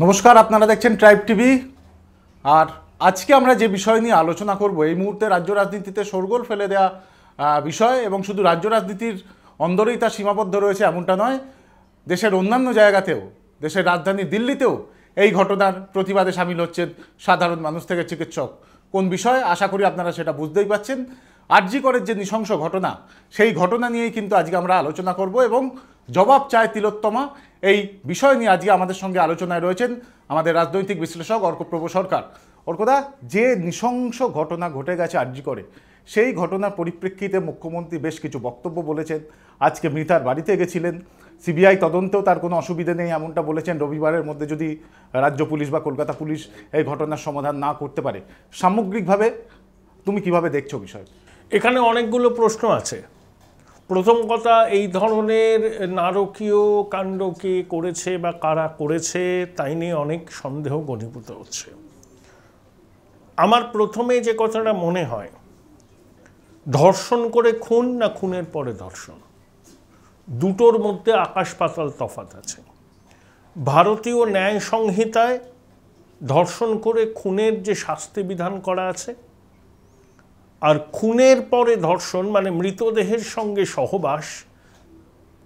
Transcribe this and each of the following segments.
নমস্কার, আপনারা দেখছেন ট্রাইব টিভি। আর আজকে আমরা যে বিষয় নিয়ে আলোচনা করব, এই মুহূর্তে রাজ্য রাজনীতিতে শোরগোল ফেলে দেওয়া বিষয়, এবং শুধু রাজ্য রাজনীতির অন্দরেই তা সীমাবদ্ধ রয়েছে এমনটা নয়, দেশের অন্যান্য জায়গাতেও, দেশের রাজধানী দিল্লিতেও এই ঘটনার প্রতিবাদে সামিল হচ্ছেন সাধারণ মানুষ থেকে চিকিৎসক। কোন বিষয় আশা করি আপনারা সেটা বুঝতেই পারছেন। আরজি করের যে নৃশংস ঘটনা, সেই ঘটনা নিয়েই কিন্তু আজকে আমরা আলোচনা করব, এবং জবাব চায় তিলোত্তমা, এই বিষয় নিয়ে আজকে আমাদের সঙ্গে আলোচনায় রয়েছেন আমাদের রাজনৈতিক বিশ্লেষক অর্কপ্রভ সরকার। অর্কদা, যে নৃশংস ঘটনা ঘটে গেছে আরজি করে, সেই ঘটনার পরিপ্রেক্ষিতে মুখ্যমন্ত্রী বেশ কিছু বক্তব্য বলেছেন। আজকে মৃতার বাড়িতে গেছিলেন, সিবিআই তদন্তেও তার কোনো অসুবিধে নেই এমনটা বলেছেন। রবিবারের মধ্যে যদি রাজ্য পুলিশ বা কলকাতা পুলিশ এই ঘটনার সমাধান না করতে পারে, সামগ্রিকভাবে তুমি কিভাবে দেখছো বিষয়? এখানে অনেকগুলো প্রশ্ন আছে। প্রথম কথা, এই ধরনের নারকীয় কাণ্ড কে করেছে বা কারা করেছে তাই নিয়ে অনেক সন্দেহ ঘনীভূত হচ্ছে। আমার প্রথমে যে কথাটা মনে হয়, ধর্ষণ করে খুন না খুনের পরে ধর্ষণ, দুটোর মধ্যে আকাশ পাতাল তফাৎ আছে। ভারতীয় ন্যায় সংহিতায় ধর্ষণ করে খুনের যে শাস্তি বিধান করা আছে, আর খুনের পরে ধর্ষণ মানে মৃতদেহের সঙ্গে সহবাস,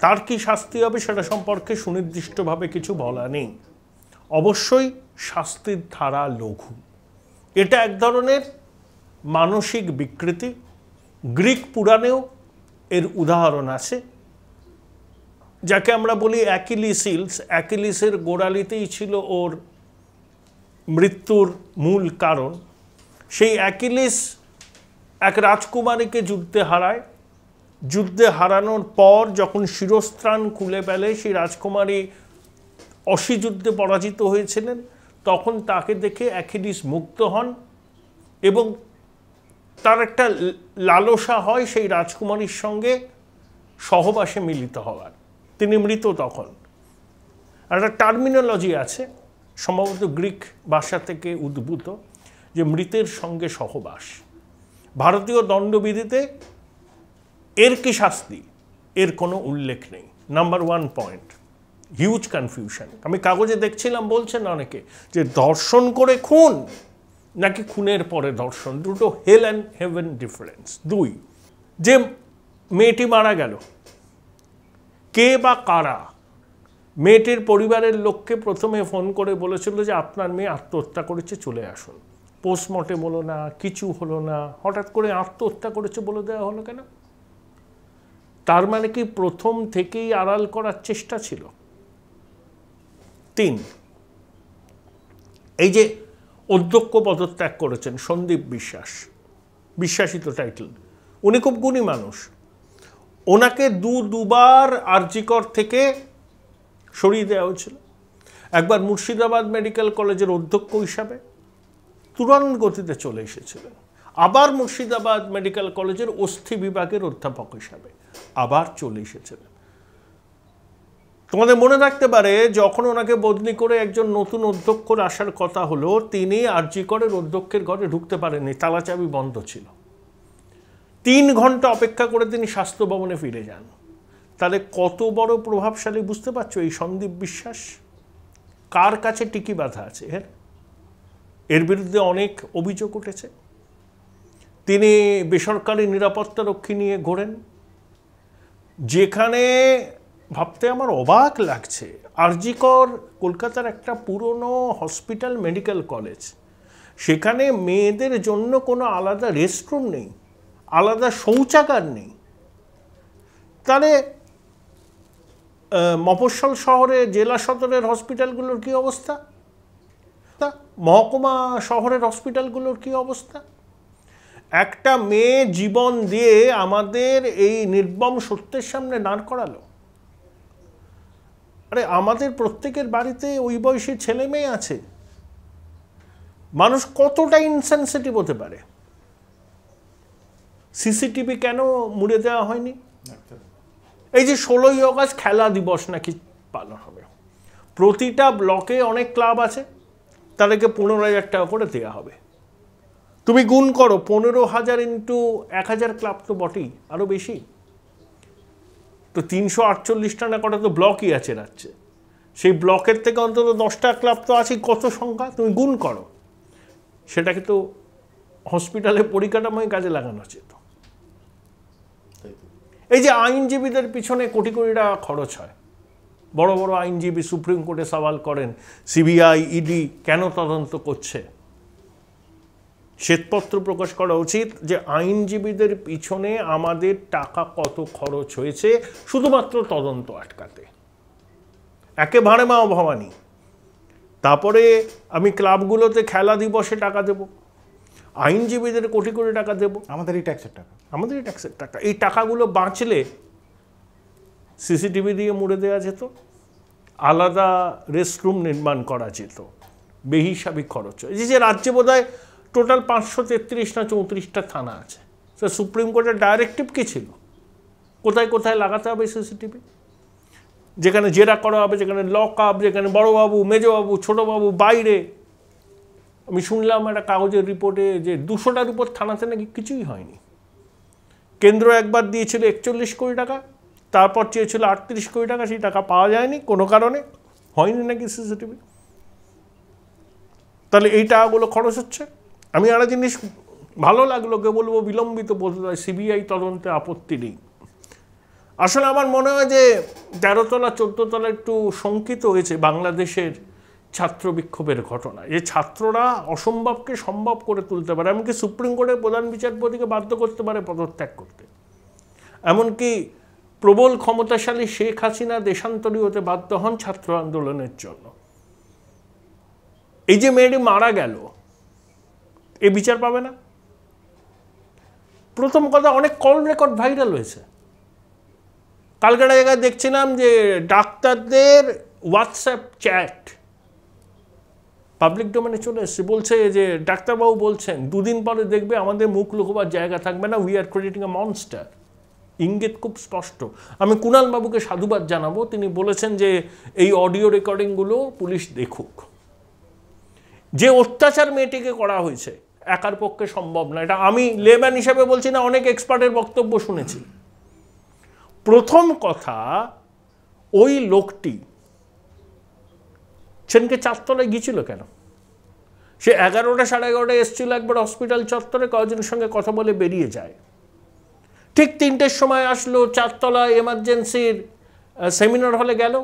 তার কি শাস্তি হবে সেটা সম্পর্কে সুনির্দিষ্টভাবে কিছু বলা নেই। অবশ্যই শাস্তির ধারা লঘু। এটা এক ধরনের মানসিক বিকৃতি। গ্রিক পুরাণেও এর উদাহরণ আছে, যাকে আমরা বলি অ্যাকিলিস। অ্যাকিলিসের গোড়ালিতেই ছিল ওর মৃত্যুর মূল কারণ। সেই অ্যাকিলিস এক রাজকুমারীকে যুদ্ধে হারায়। যুদ্ধে হারানোর পর যখন শিরস্ত্রাণ খুলে ফেলে, সেই রাজকুমারী অসিযুদ্ধে পরাজিত হয়েছিলেন, তখন তাকে দেখে অ্যাকিলিস মুগ্ধ হন এবং তার একটা লালসা হয় সেই রাজকুমারীর সঙ্গে সহবাসে মিলিত হওয়ার। তিনি মৃত তখন। একটা টার্মিনোলজি আছে, সম্ভবত গ্রিক ভাষা থেকে উদ্ভূত, যে মৃতের সঙ্গে সহবাস। ভারতীয় দণ্ডবিধিতে এর কি শাস্তি, এর কোনো উল্লেখ নেই। Number one point, huge confusion. আমি কাগজে দেখছিলাম, বলছেন অনেকে যে ধর্ষণ করে খুন নাকি খুনের পরে ধর্ষণ, দুটো হেল অ্যান্ড হেভেন ডিফারেন্স। দুই, যে মেয়েটি মারা গেল, কে বা কারা মেয়েটির পরিবারের লোককে প্রথমে ফোন করে বলেছিল যে আপনার মেয়ে আত্মহত্যা করেছে, চলে আসুন। পোস্টমর্টেম হলো না, কিছু হলো না, হঠাৎ করে আত্মহত্যা করেছে বলে দেওয়া হলো কেন? তার মানে কি প্রথম থেকেই আড়াল করার চেষ্টা ছিল? তিন, এই যে অধ্যক্ষ পদত্যাগ করেছেন সন্দীপ বিশ্বাস, বিশ্বাসিত টাইটেল, উনি খুব গুণী মানুষ। ওনাকে দুবার আরজিকর থেকে সরিয়ে দেওয়া হয়েছিল। একবার মুর্শিদাবাদ মেডিকেল কলেজের অধ্যক্ষ হিসাবে তুরন্ত গতিতে চলে এসেছিলেন, আবার মুর্শিদাবাদ মেডিকেল কলেজের অস্থি বিভাগের অধ্যাপক হিসাবে আবার চলে এসেছিলেন। তোমাদের মনে রাখতে পারে, যখন ওনাকে বদলি করে একজন নতুন অধ্যক্ষর আসার কথা হলো, তিনি আরজিকরের অধ্যক্ষের ঘরে ঢুকতে পারেননি, তালাচাবি বন্ধ ছিল। 3 ঘন্টা অপেক্ষা করে তিনি স্বাস্থ্য ভবনে ফিরে যান। তাহলে কত বড় প্রভাবশালী বুঝতে পারছো এই সন্দীপ বিশ্বাস? কার কাছে টিকি বাঁধা আছে এর বিরুদ্ধে অনেক অভিযোগ উঠেছে। তিনি বেসরকারি নিরাপত্তা রক্ষী নিয়ে ঘোরেন, যেখানে ভাবতে আমার অবাক লাগছে, আরজিকর কলকাতার একটা পুরনো হসপিটাল, মেডিকেল কলেজ, সেখানে মেয়েদের জন্য কোনো আলাদা রেস্টরুম নেই, আলাদা শৌচাগার নেই। তাহলে মফস্বল শহরে জেলা সদরের হসপিটালগুলোর কি অবস্থা, মহকুমা শহরের হসপিটালগুলোর কি অবস্থা? একটা মেয়ে জীবন দিয়ে আমাদের এই নির্মম সত্যের সামনে দাঁড় করালো। আরে আমাদের প্রত্যেকের বাড়িতে ওই বয়সী ছেলে মেয়ে আছে। মানুষ কতটা ইনসেনসিটিভ হতে পারে? সিসিটিভি কেন মুড়ে দেওয়া হয়নি? এই যে 16ই অগাস্ট খেলা দিবস নাকি পালন হবে, প্রতিটা ব্লকে অনেক ক্লাব আছে, তাদেরকে 15,000 টাকা করে দেওয়া হবে। তুমি গুণ করো, 15,000 ইন্টু 1,000 ক্লাব তো বটেই, আরও বেশি। তো 348টা না কটা তো ব্লকই আছে রাজ্যে। সেই ব্লকের থেকে অন্তত 10টা ক্লাব তো আছে, কত সংখ্যা তুমি গুণ করো, সেটাকে তো হসপিটালে পরিকাঠামোয় কাজে লাগানো যেত। এই যে আইনজীবীদের পিছনে কোটি কোটি টাকা খরচ হয়, বড় বড় আইনজীবী সুপ্রিম কোর্টে সওয়াল করেন সিবিআই ইডি কেন তদন্ত করছে, শ্বেতপত্র প্রকাশ করা উচিত যে আইনজীবীদের পিছনে আমাদের টাকা কত খরচ হয়েছে শুধুমাত্র তদন্ত আটকাতে। একেবারে মা ভবানী। তারপরে আমি ক্লাবগুলোতে খেলা দিবসে টাকা দেব, আইনজীবীদের কোটি কোটি টাকা দেব, আমাদেরই ট্যাক্সের টাকা। আমাদেরই ট্যাক্সের টাকা। এই টাকাগুলো বাঁচলে সিসিটিভি দিয়ে মুড়ে দেওয়া যেত, আলাদা রেস্টরুম নির্মাণ করা যেত, বেহিসাবি খরচ। এই যে রাজ্যে বোধহয় টোটাল 533 না 34টা থানা আছে, সে সুপ্রিম কোর্টের ডাইরেক্টিভ কী ছিল, কোথায় কোথায় লাগাতে হবে সিসিটিভি, যেখানে জেরা করা হবে, যেখানে লক আপ, যেখানে বড়োবাবু মেজবাবু ছোটোবাবু বাইরে। আমি শুনলাম একটা কাগজের রিপোর্টে যে 200টার উপর থানাতে নাকি কিছুই হয়নি। কেন্দ্র একবার দিয়েছিল 41 কোটি টাকা, তারপর চেয়েছিল 38 কোটি টাকা, সেই টাকা পাওয়া যায়নি কোনো কারণে, হয়নি নাকি সিসিটিভি। তাহলে এই টাকাগুলো খরচ হচ্ছে। আমি একটা জিনিস ভালো লাগলো, কে বলবো বিলম্বিত বলতে হয়, সিবিআই তদন্তে আপত্তি নেই। আসলে আমার মনে হয় যে 13তলা 14তলা একটু শঙ্কিত হয়েছে বাংলাদেশের ছাত্র বিক্ষোভের ঘটনা, যে ছাত্ররা অসম্ভবকে সম্ভব করে তুলতে পারে, এমনকি সুপ্রিম কোর্টের প্রধান বিচারপতিকে বাধ্য করতে পারে পদত্যাগ করতে, এমনকি প্রবল ক্ষমতাশালী শেখ হাসিনা দেশান্তরী হতে বাধ্য হন ছাত্র আন্দোলনের জন্য। এই যে মেয়েটি মারা গেল, এ বিচার পাবে না। প্রথম কথা, অনেক কল রেকর্ড ভাইরাল হয়েছে। কালকাটা জায়গায় দেখছিলাম যে ডাক্তারদের হোয়াটসঅ্যাপ চ্যাট পাবলিক ডোমেনে চলে এসছে, বলছে যে ডাক্তারবাবু বলছেন 2 দিন পরে দেখবে আমাদের মুখ লুকোবার জায়গা থাকবে না, we are creating a monster. ইঙ্গিত খুব স্পষ্ট। আমি কুণাল বাবুকে সাধুবাদ জানাবো, তিনি বলেছেন যে এই অডিও রেকর্ডিংগুলো পুলিশ দেখুক। যে অত্যাচার মেয়েটিকে করা হয়েছে একার পক্ষে সম্ভব না, এটা আমি লেম্যান হিসেবে বলছি না, অনেক এক্সপার্টের বক্তব্য শুনেছি। প্রথম কথা, ওই লোকটি সেদিনকে 4তলায় গিয়েছিল কেন? সে 11টা 11:30 এসেছিল একবার হসপিটাল চত্বরে, কয়েকজনের সঙ্গে কথা বলে বেরিয়ে যায়। ঠিক 3টের সময় আসলো 4তলায় এমার্জেন্সির সেমিনার হলে গেল,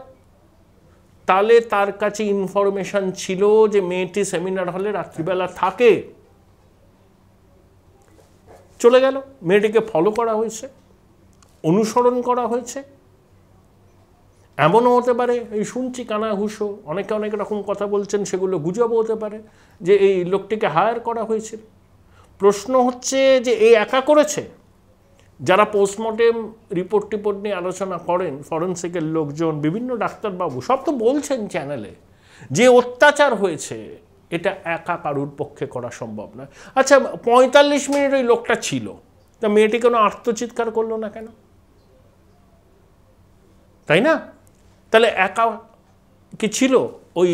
তাহলে তার কাছে ইনফরমেশন ছিল যে মেয়েটি সেমিনার হলে রাত্রিবেলা থাকে, চলে গেল। মেয়েটিকে ফলো করা হয়েছে, অনুসরণ করা হয়েছে। এমনও হতে পারে, এই শুনছি কানাঘুষো, অনেকে অনেক রকম কথা বলছেন, সেগুলো গুজবও হতে পারে যে এই লোকটিকে হায়ার করা হয়েছিল। প্রশ্ন হচ্ছে যে এই একা করেছে? যারা পোস্টমর্টেম রিপোর্ট টিপোর্ট নিয়ে আলোচনা করেন, ফরেন্সিকের লোকজন, বিভিন্ন ডাক্তারবাবু, সব তো বলছেন চ্যানেলে যে অত্যাচার হয়েছে, এটা একা কারুর পক্ষে করা সম্ভব না। আচ্ছা, 45 মিনিট ওই লোকটা ছিল, তা মেয়েটি কোনো আত্মচিৎকার করলো না কেন? তাই না? তাহলে একা কি ছিল ওই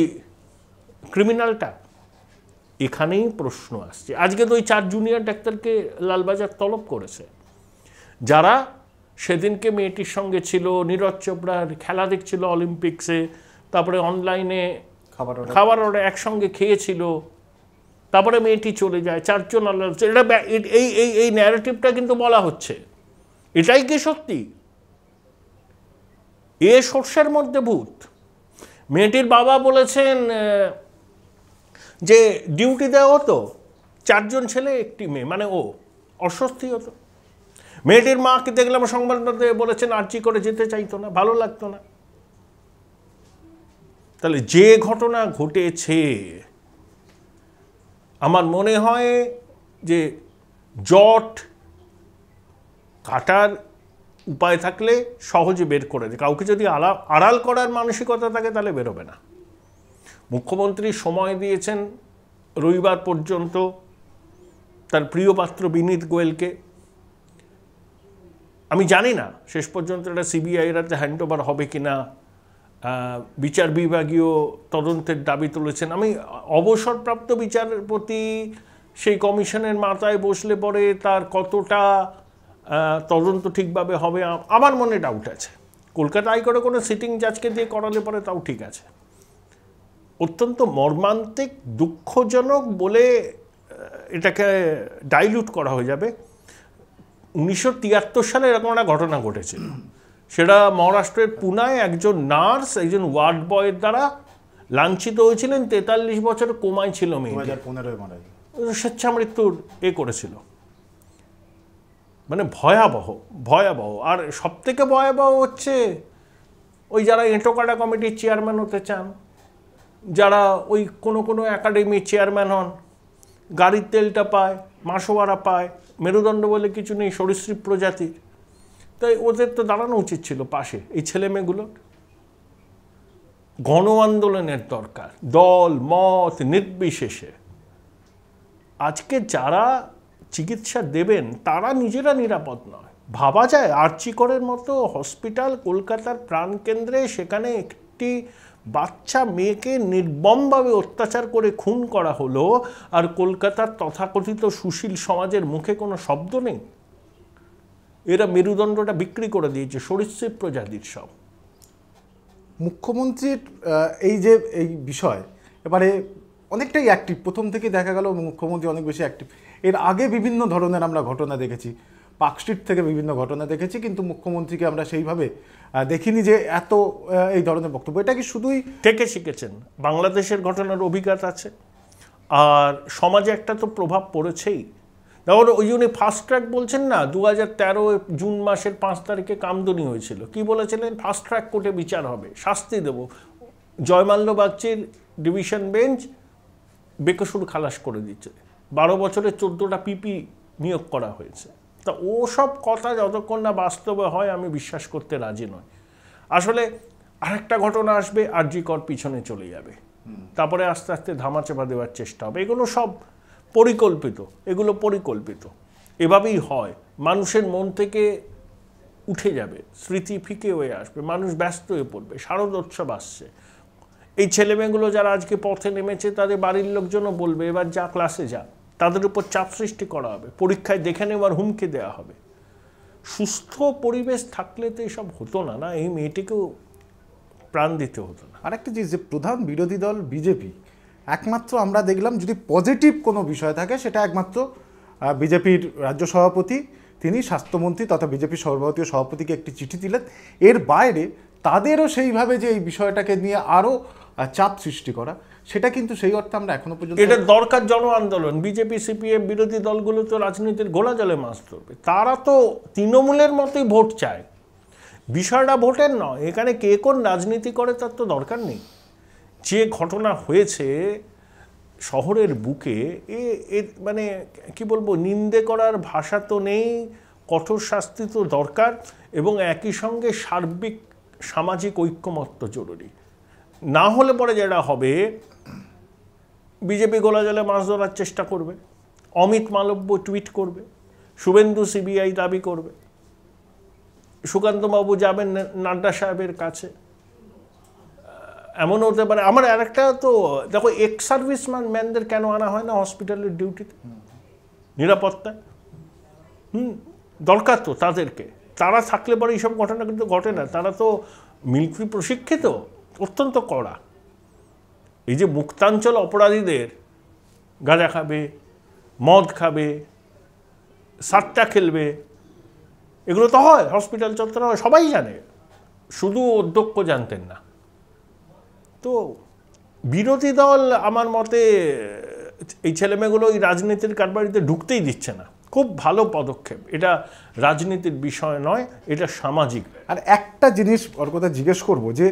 ক্রিমিনালটা? এখানেই প্রশ্ন আসছে। আজকে তো ওই 4 জুনিয়র ডাক্তারকে লালবাজার তলব করেছে, যারা সেদিনকে মেয়েটির সঙ্গে ছিল, নীরজ চোপড়ার খেলা দেখছিল অলিম্পিক্সে, তারপরে অনলাইনে খাবার অর্ডার একসঙ্গে খেয়েছিল, তারপরে মেয়েটি চলে যায়, 4 জন আলাদা। এটা এই ন্যারেটিভটা কিন্তু বলা হচ্ছে, এটাই কি সত্যি? এ সর্ষের মধ্যে ভূত। মেয়েটির বাবা বলেছেন যে ডিউটি দেওয়া হতো, 4 জন ছেলে 1টি মেয়ে, মানে ও অস্বস্তি হতো। মেয়েটির মাকে দেখলাম সংবাদপত্রে বলেছেন আর্জি করে যেতে চাইতো না, ভালো লাগতো না। তাহলে যে ঘটনা ঘটেছে, আমার মনে হয় যে জট কাটার উপায় থাকলে সহজে বের করে দেয়। কাউকে যদি আড়াল করার মানসিকতা থাকে তাহলে বেরোবে না। মুখ্যমন্ত্রী সময় দিয়েছেন রবিবার পর্যন্ত তার প্রিয় পাত্র বিনীত গোয়েলকে। আমি জানি না শেষ পর্যন্ত এটা সিবিআইয়ের হাতে হ্যান্ড ওভার হবে কিনা, বিচার বিভাগীয় তদন্তের দাবি তুলেছেন। আমি অবসরপ্রাপ্ত বিচারপতি সেই কমিশনের মাথায় বসলে পরে তার কতটা তদন্ত ঠিকভাবে হবে আমার মনে ডাউট আছে। কলকাতা হাইকোর্টে কোনো সিটিং জাজকে দিয়ে করালে পরে তাও ঠিক আছে। অত্যন্ত মর্মান্তিক, দুঃখজনক বলে এটাকে ডাইলিউট করা হয়ে যাবে। 1973 সালে এরকম একটা ঘটনা ঘটেছিল, সেটা মহারাষ্ট্রের পুনায় একজন নার্স একজন ওয়ার্ড বয়ের দ্বারা লাঞ্ছিত হয়েছিলেন। 43 বছর কোমায় ছিল মেয়ে, 2015 মারা যায়। স্বেচ্ছা মৃত্যুর করেছিল। মানে ভয়াবহ ভয়াবহ। আর সব থেকে ভয়াবহ হচ্ছে ওই যারা এঁটোকাটা কমিটির চেয়ারম্যান হতে চান, যারা ওই কোনো একাডেমির চেয়ারম্যান হন, গাড়ির তেলটা পায়, মাসোয়ারা পায়, মেরুদণ্ড বলে কিছু নেই সরীসৃপ প্রজাতির, তাই ওদের তো দাঁড়ানো উচিত ছিল পাশে এই ছেলে মেয়েগুলোর। গণ আন্দোলনের দরকার, দল মত নির্বিশেষে। আজকে যারা চিকিৎসা দেবেন তারা নিজেরা নিরাপদ নয়। ভাবা যায় আরজি করের মতো হসপিটাল কলকাতার প্রাণকেন্দ্রে, সেখানে একটি বাচ্চা মেয়েকে নির্মমভাবে অত্যাচার করে খুন করা হলো, আর কলকাতার তথাকথিত সুশীল সমাজের মুখে কোনো শব্দ নেই। এরা মেরুদণ্ডটা বিক্রি করে দিয়েছে সরীসৃপ প্রজাতির সব। মুখ্যমন্ত্রীর এই বিষয় এবারে অনেকটাই অ্যাক্টিভ, প্রথম থেকে দেখা গেল মুখ্যমন্ত্রী অনেক বেশি অ্যাক্টিভ। এর আগে বিভিন্ন ধরনের আমরা ঘটনা দেখেছি, পার্কস্ট্রিট থেকে বিভিন্ন ঘটনা দেখেছি, কিন্তু মুখ্যমন্ত্রীকে আমরা সেইভাবে দেখিনি যে এত এই ধরনের বক্তব্য। এটা কি শুধুই থেকে শিখেছেন? বাংলাদেশের ঘটনার অভিজ্ঞতা আছে, আর সমাজে একটা তো প্রভাব পড়েছেই। তারপরে ওই জন্য ফাস্ট ট্র্যাক বলছেন না, 2013 জুন মাসের 5 তারিখে কামদুনি হয়েছিল, কি বলেছিলেন? ফাস্ট ট্র্যাক কোর্টে বিচার হবে, শাস্তি দেব। জয়মাল্য বাগচির ডিভিশন বেঞ্চ বেকসুর খালাস করে দিচ্ছে। 12 বছরে 14টা পিপি নিয়োগ করা হয়েছে। তা ও সব কথা যতক্ষণ না বাস্তবে হয় আমি বিশ্বাস করতে রাজি নই। আসলে আরেকটা ঘটনা আসবে, আরজি কর পিছনে চলে যাবে, তারপরে আস্তে আস্তে ধামাচাপা দেওয়ার চেষ্টা হবে। এগুলো সব পরিকল্পিত, এগুলো পরিকল্পিত। এভাবেই হয়, মানুষের মন থেকে উঠে যাবে, স্মৃতি ফিকে হয়ে আসবে, মানুষ ব্যস্ত হয়ে পড়বে। শারদোৎসব আসছে, এই ছেলেমেয়েগুলো যারা আজকে পথে নেমেছে তাদের বাড়ির লোকজনও বলবে এবার যা ক্লাসে যা, তাদের উপর চাপ সৃষ্টি করা হবে, পরীক্ষায় দেখে নেওয়ার হুমকি দেওয়া হবে। সুস্থ পরিবেশ থাকলে তো এসব হতো না। না, এই মেয়েটিকেও প্রাণ দিতে হতো না। আরেকটা জিনিস, যে প্রধান বিরোধী দল বিজেপি, একমাত্র আমরা দেখলাম যদি পজিটিভ কোনো বিষয় থাকে সেটা একমাত্র বিজেপির রাজ্য সভাপতি, তিনি স্বাস্থ্যমন্ত্রী তথা বিজেপির সর্বভারতীয় সভাপতিকে একটি চিঠি দিলেন। এর বাইরে তাদেরও সেইভাবে যে এই বিষয়টাকে নিয়ে আরও চাপ সৃষ্টি করা, সেটা কিন্তু সেই অর্থে আমরা এখনো পর্যন্ত। এটা দরকার জন আন্দোলন। বিজেপি সিপিএম বিরোধী দলগুলো তো রাজনীতির গোলা জলে মাছ ধরবে, তারা তো তৃণমূলের মতোই ভোট চায়। বিষয়টা ভোটের নয়, এখানে কে কোন রাজনীতি করে তার তো দরকার নেই। যে ঘটনা হয়েছে শহরের বুকে, মানে কি বলবো, নিন্দে করার ভাষা তো নেই। কঠোর শাস্তি তো দরকার, এবং একই সঙ্গে সার্বিক সামাজিক ঐক্যমত্য জরুরি। না হলে পরে যেটা হবে, বিজেপি গোলা জলে মাছ ধরার চেষ্টা করবে, অমিত মালব্য টুইট করবে, শুভেন্দু সিবিআই দাবি করবে, সুকান্তবাবু যাবেন নাড্ডা সাহেবের কাছে। এমন হতে পারে। আমার আরেকটা তো দেখো, এক্স সার্ভিস ম্যানদের কেন আনা হয় না হসপিটালের ডিউটিতে নিরাপত্তায়? দরকার তো তাদেরকে। তারা থাকলে পরে এইসব ঘটনা কিন্তু ঘটে না। তারা তো মিলিটারি প্রশিক্ষিত, অত্যন্ত কড়া। এই যে মুক্তাঞ্চল অপরাধীদের গাঁজা খাবে, মদ খাবে, সাট্টা খেলবে, এগুলো তো হয় হসপিটাল চত্বরে, হয়, সবাই জানে, শুধু অধ্যক্ষ জানতেন না। তো বিরোধী দল আমার মতে এই ছেলেমেয়েগুলো এই রাজনীতির কারবারিতে ঢুকতেই দিচ্ছে না। খুব ভালো পদক্ষেপ। এটা রাজনীতির বিষয় নয়, এটা সামাজিক। আর একটা জিনিস ওর কথা জিজ্ঞেস করবো, যে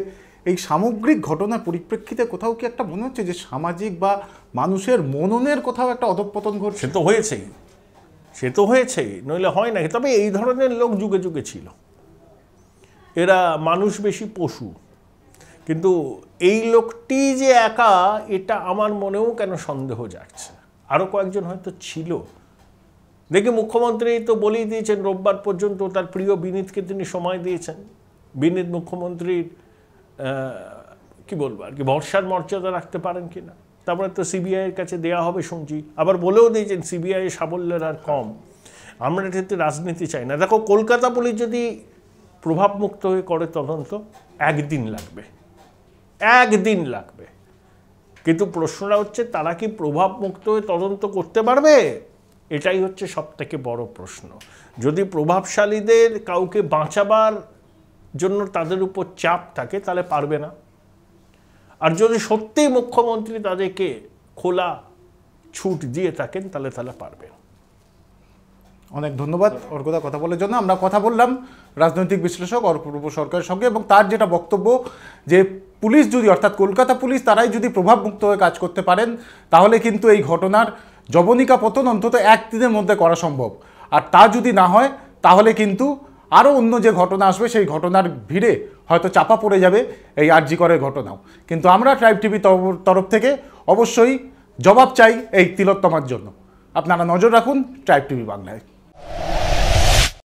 এই সামগ্রিক ঘটনার পরিপ্রেক্ষিতে কোথাও কি একটা মনে হচ্ছে যে সামাজিক বা মানুষের মননের কোথাও একটা অধঃপতন ঘটছে? সে তো হয়েছেই, নইলে হয় না। তবে এই ধরনের লোক যুগে যুগে ছিল, এরা মানুষ বেশি পশু। কিন্তু এই লোকটি যে একা, এটা আমার মনেও কেন সন্দেহ জাগছে। আরও কয়েকজন হয়তো ছিল। দেখি মুখ্যমন্ত্রী তো বলেই দিয়েছেন, রোববার পর্যন্ত তার প্রিয় বিনীতকে তিনি সময় দিয়েছেন। বিনীত মুখ্যমন্ত্রীর কি বলবো আর কি, ভরসার মর্যাদা রাখতে পারেন কিনা। তারপরে তো সিবিআইয়ের কাছে দেওয়া হবে শুনছি। আবার বলেও দিয়েছেন সিবিআই সাবল্যের আর কম। আমরা এটাতে রাজনীতি চাই না। দেখো, কলকাতা পুলিশ যদি প্রভাবমুক্ত হয়ে করে তদন্ত, একদিন লাগবে। কিন্তু প্রশ্নটা হচ্ছে তারা কি প্রভাব মুক্ত হয়ে তদন্ত করতে পারবে? এটাই হচ্ছে সবথেকে বড় প্রশ্ন। যদি প্রভাবশালীদের কাউকে বাঁচাবার জন্য তাদের উপর চাপ থাকে তাহলে পারবে না, আর যদি সত্যিই মুখ্যমন্ত্রী তাদেরকে খোলা ছুট দিয়ে থাকেন তাহলে পারবে। অনেক ধন্যবাদ অর্কদা কথা বলার জন্য। আমরা কথা বললাম রাজনৈতিক বিশ্লেষক অপূর্ব সরকারের সঙ্গে, এবং তার যেটা বক্তব্য যে পুলিশ যদি, অর্থাৎ কলকাতা পুলিশ তারাই যদি প্রভাবমুক্ত হয়ে কাজ করতে পারেন তাহলে কিন্তু এই ঘটনার জবনিকা পতন অন্তত একদিনের মধ্যে করা সম্ভব। আর তা যদি না হয় তাহলে কিন্তু আরও অন্য যে ঘটনা আসবে সেই ঘটনার ভিড়ে হয়তো চাপা পড়ে যাবে এই আরজি করের ঘটনাও। কিন্তু আমরা ট্রাইব টিভি তরফ থেকে অবশ্যই জবাব চাই এই তিলোত্তমার জন্য। আপনারা নজর রাখুন ট্রাইব টিভি বাংলায়।